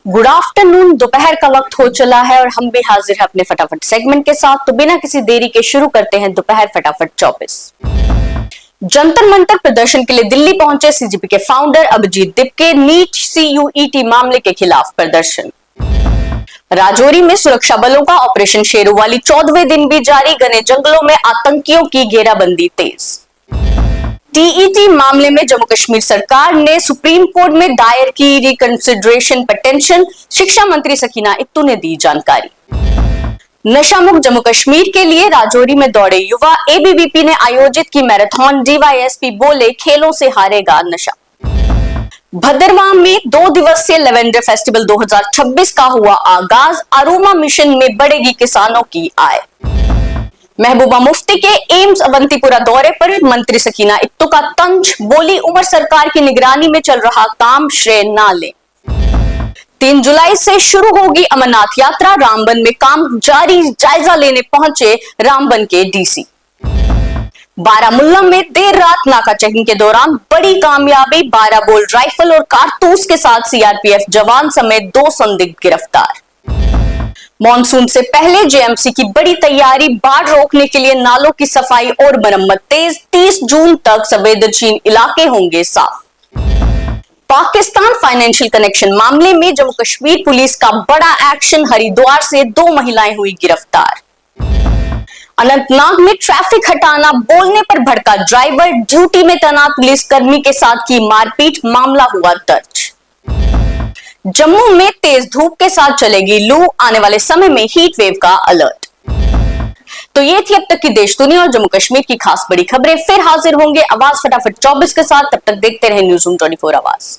Good afternoon. दोपहर का वक्त हो चला है और हम भी हाजिर हैं अपने फटाफट सेगमेंट के साथ। तो बिना किसी देरी के शुरू करते हैं दोपहर फटाफट 24। जंतर मंतर प्रदर्शन के लिए दिल्ली पहुंचे सीजेपी के founder Abhijit Dipke. NEET CUET मामले के खिलाफ प्रदर्शन। राजौरी में सुरक्षा बलों का ऑपरेशन शेरू वाली 14वें दिन भी जारी। घने जंगलों में आतंकियों की घेराबंदी तेज। टीईटी मामले में जम्मू कश्मीर सरकार ने सुप्रीम कोर्ट में दायर की रिकंसिडरेशन पिटीशन। शिक्षा मंत्री सकीना इत्तू ने दी जानकारी। नशा मुक्त जम्मू कश्मीर के लिए राजौरी में दौड़े युवा। एबीवीपी ने आयोजित की मैराथन। डीवाईएसपी बोले खेलों से हारेगा नशा। भद्रवाह में 2 दिवसीय लेवेंडर फेस्टिवल 2026 का हुआ आगाज। अरोमा मिशन में बढ़ेगी किसानों की आय। महबूबा मुफ्ती के एम्स अवंतीपुरा दौरे पर मंत्री सकीना इत्तू का तंज। बोली उमर सरकार की निगरानी में चल रहा काम श्रेय ना ले। 3 जुलाई से शुरू होगी अमरनाथ यात्रा। रामबन में काम जारी। जायजा लेने पहुंचे रामबन के डीसी। बारामुल्ला में देर रात नाका चेकिंग के दौरान बड़ी कामयाबी। 12 बोल राइफल और कारतूस के साथ सीआरपीएफ जवान समेत 2 संदिग्ध गिरफ्तार। मॉनसून से पहले जेएमसी की बड़ी तैयारी। बाढ़ रोकने के लिए नालों की सफाई और मरम्मत तेज। 30 जून तक संवेदनशील इलाके होंगे साफ। पाकिस्तान फाइनेंशियल कनेक्शन मामले में जम्मू कश्मीर पुलिस का बड़ा एक्शन। हरिद्वार से 2 महिलाएं हुई गिरफ्तार। अनंतनाग में ट्रैफिक हटाना बोलने पर भड़का ड्राइवर। ड्यूटी में तैनात पुलिसकर्मी के साथ की मारपीट। मामला हुआ दर्ज। जम्मू में तेज धूप के साथ चलेगी लू। आने वाले समय में हीट वेव का अलर्ट। तो ये थी अब तक की देश दुनिया और जम्मू कश्मीर की खास बड़ी खबरें। फिर हाजिर होंगे आवाज फटाफट 24 के साथ। तब तक देखते रहे न्यूज़ रूम 24 आवाज।